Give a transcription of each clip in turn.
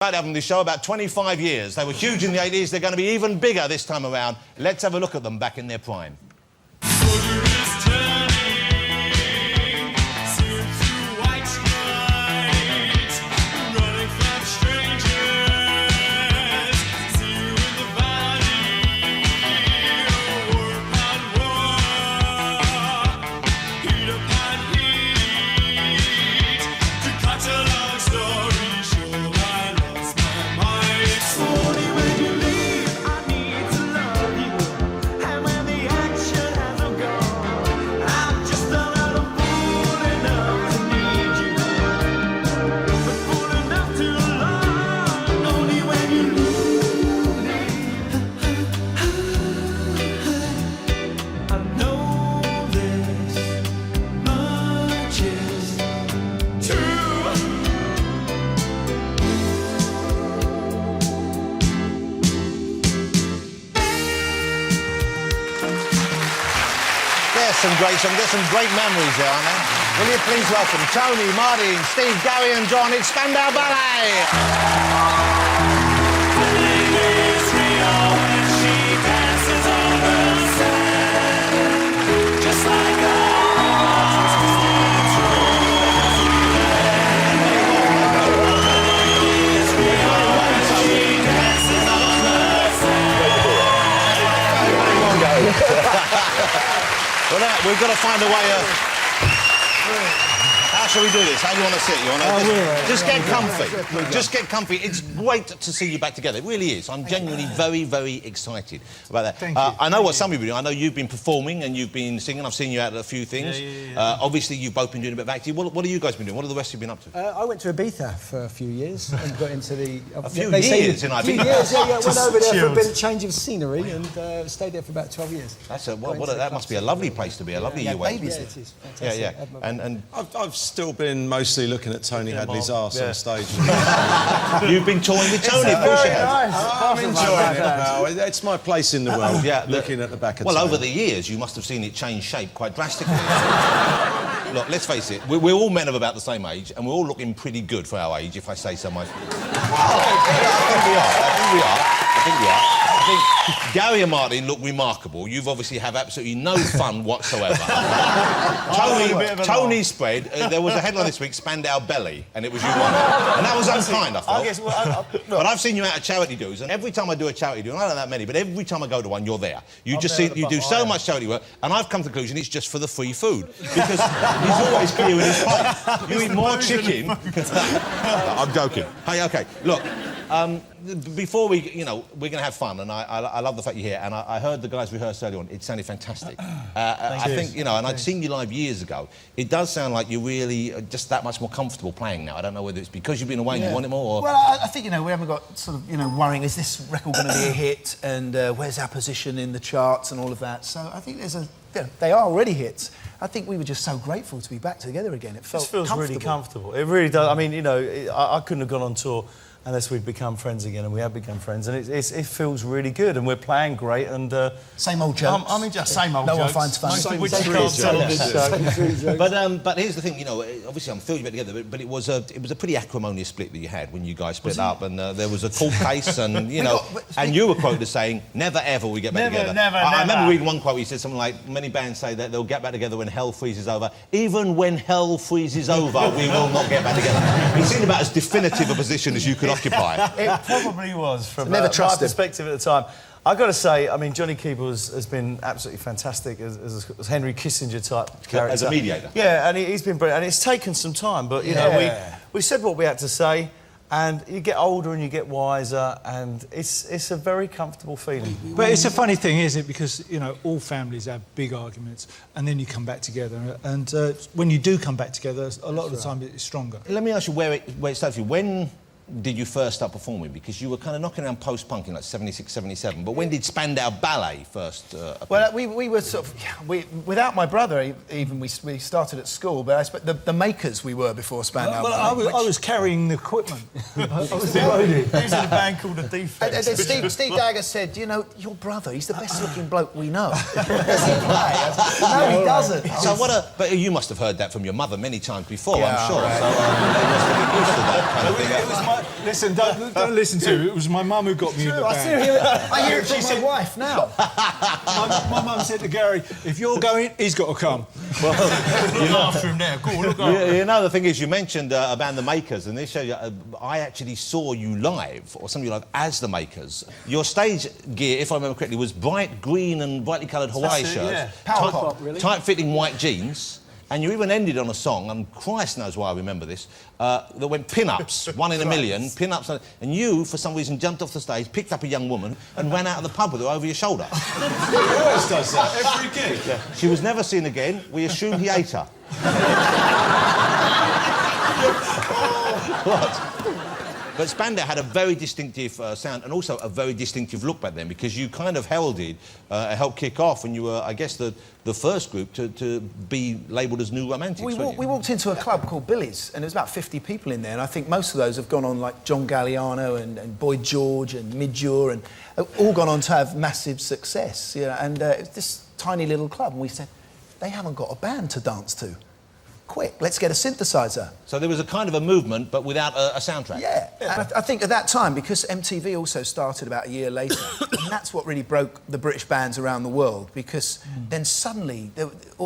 About having this show about 25 years. They were huge in the 80s, they're going to be even bigger this time around. Let's have a look at them back in their prime. There's some great memories there, aren't there? Will you please welcome Tony, Marty, Steve, Gary and John. It's Spandau Ballet! Well, we've got to find a way of... How shall we do this? How do you want to sit? You want to just get comfy. Just get comfy. It's great to see you back together. It really is. I'm genuinely very, very excited about that. Thank you. I know what some of you do. I know you've been performing and you've been singing. I've seen you out at a few things. Obviously, you've both been doing a bit of acting. What have you guys been doing? What have the rest of you been up to? I went to Ibiza for a few years and got into the... A few years, you know. Went over there for a bit of change of scenery and stayed there for about 12 years. That must be a lovely place to be, a lovely year. Yeah, it is. Fantastic. Yeah. And I've still been mostly looking at Tony Hadley's arse on stage. You've been touring with Tony, of course you have. I'm enjoying it now. It's my place in the world, looking at the back of Tony. Well, over the years, you must have seen it change shape quite drastically. Look, let's face it, we're all men of about the same age, and we're all looking pretty good for our age, if I say so myself. I think we are. I think Gary and Martin look remarkable. You've obviously have absolutely no fun whatsoever. Tony spread. There was a headline this week, Spandau Ballet, and it was you won it. And that was unkind, I thought. But I've seen you out at charity do's, and every time I do a charity do, and I don't know that many, but every time I go to one, you're there. You do so much charity work, and I've come to the conclusion it's just for the free food. Because he's always clearing his plate. You eat more chicken... I'm joking. Hey, OK, look... before we, we're going to have fun, and I love the fact you're here, and I heard the guys rehearse earlier on. It sounded fantastic. I think, and I'd seen you live years ago. It does sound like you're really just that much more comfortable playing now. I don't know whether it's because you've been away and you want it more, or... Well, I think, we haven't got sort of, worrying, is this record going to be a hit, and where's our position in the charts and all of that. So I think there's they are already hits. I think we were just so grateful to be back together again. It feels really comfortable. It really does. I mean, I couldn't have gone on tour unless we'd become friends again, and we have become friends, and it feels really good, and we're playing great, and... same old jokes. Same old jokes. No one finds fun. But here's the thing, obviously I'm thrilled you back together, but it was a pretty acrimonious split that you had when you guys split up, and there was a court case, and, and you were quoted as saying, never ever we get back together. I remember reading one quote where you said something like, many bands say that they'll get back together when hell freezes over. Even when hell freezes over, we will not get back together. It seemed about as definitive a position as you could occupy. It probably was, from my perspective at the time. I've got to say, I mean, Johnny Keeble has been absolutely fantastic as Henry Kissinger-type character. As a mediator. Yeah, and he's been brilliant. And it's taken some time, but, we said what we had to say, and you get older and you get wiser, and it's a very comfortable feeling. But it's a funny thing, isn't it? Because, all families have big arguments, and then you come back together. And when you do come back together, a lot of the time it's stronger. Let me ask you where it started for you. When did you first start performing? Because you were kind of knocking around post-punk in like 76, 77. But when did Spandau Ballet first appear? Well, we were sort of... without my brother, even, we started at school, but the makers we were before Spandau Ballet. I was carrying the equipment. I was the roadie. He was in a band called The Defects. Steve Dagger said, your brother, he's the best-looking bloke we know. Does he play? No, he doesn't. So but you must have heard that from your mother many times before, I'm sure. Right. So they must have been used to that kind of thing. Listen, don't listen to it. It was my mum who got me in the band. I hear it from my wife now. My mum said to Gary, if you're going, he's got to come. Well, you know, after him there. Go on, look after you know, the thing is, you mentioned a band, The Makers, and this show, I actually saw you live, or some of you live, as The Makers. Your stage gear, if I remember correctly, was bright green and brightly coloured Hawaii shirts, yeah. Power pop, really. tight-fitting white jeans, and you even ended on a song, and Christ knows why I remember this, that went pin-ups, 1 in a million, pin-ups, and you, for some reason, jumped off the stage, picked up a young woman, and ran out of the pub with her over your shoulder. He always does that, every gig. Yeah. She was never seen again. We assume he ate her. What? But Spandau had a very distinctive sound and also a very distinctive look back then, because you kind of heralded, helped kick off, and you were, I guess, the first group to be labelled as New Romantics. We walked into a club called Billy's, and there was about 50 people in there, and I think most of those have gone on, like John Galliano and Boy George and Midjure, and all gone on to have massive success. You know, and it's this tiny little club, and we said, they haven't got a band to dance to. Quick, let's get a synthesizer. So there was a kind of a movement, but without a soundtrack. Yeah, and I think at that time, because MTV also started about a year later, and that's what really broke the British bands around the world, because then suddenly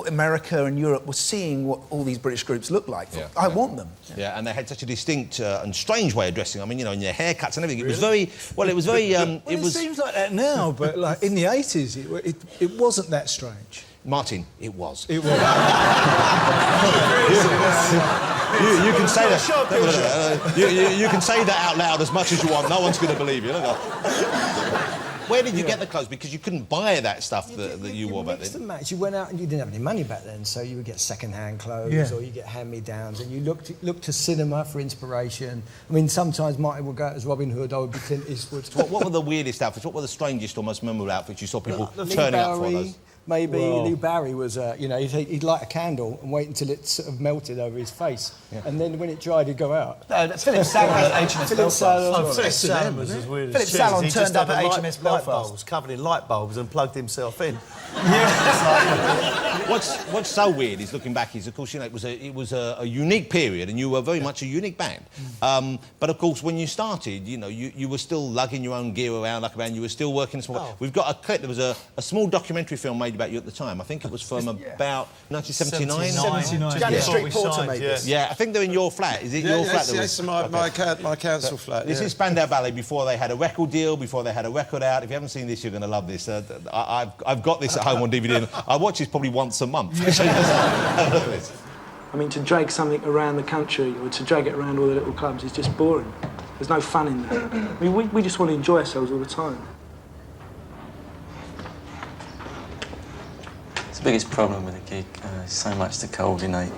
America and Europe were seeing what all these British groups look like. I want them. Yeah, and they had such a distinct and strange way of dressing. I mean, you know, in their haircuts and everything. It was very... Well, it was very... it seems like that now, but like in the 80s, it wasn't that strange. Martin, it was. It was. You can say that. You can say that out loud as much as you want. No one's going to believe you. Where did you get the clothes? Because you couldn't buy that stuff that you wore back then. Match. You went out and you didn't have any money back then, so you would get second-hand clothes or you get hand-me-downs, and you looked to cinema for inspiration. I mean, sometimes Martin would go out as Robin Hood, I would be Clint Eastwood. What were the weirdest outfits? What were the strangest or most memorable outfits you saw people turning up for those? Maybe Lou Barry was, you know, he'd light a candle and wait until it sort of melted over his face, and then when it dried, he'd go out. No, that's Philip Salon at HMS Belfast. Philip Salon was as weird as Philip Salon he turned just up had at light HMS Belfast. bulbs, covered in light bulbs, and plugged himself in. What's so weird is, looking back, is of course, you know, it was a unique period, and you were very much a unique band. But of course, when you started, you know, you were still lugging your own gear around like a band. You were still working small. We've got a clip. There was a small documentary film made about you at the time. I think it was from about 1979. 79. Johnny Street Porter made this. Yeah, I think they're in your flat. Is it your flat? Yes, my council flat. This is Spandau Ballet before they had a record deal, before they had a record out. If you haven't seen this, you're going to love this. I've got this at home on DVD. And I watch this probably once a month. I mean, to drag something around the country or to drag it around all the little clubs is just boring. There's no fun in that. I mean, we just want to enjoy ourselves all the time. The biggest problem with the gig is so much to coordinate,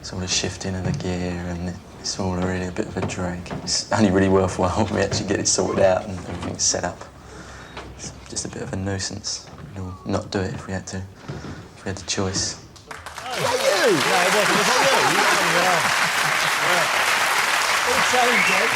sort of shifting of the gear, and it's all really a bit of a drag. It's only really worthwhile when we actually get it sorted out and everything's set up. It's just a bit of a nuisance. We'd not do it if we had to, if we had the choice. No, it wasn't. Was that you?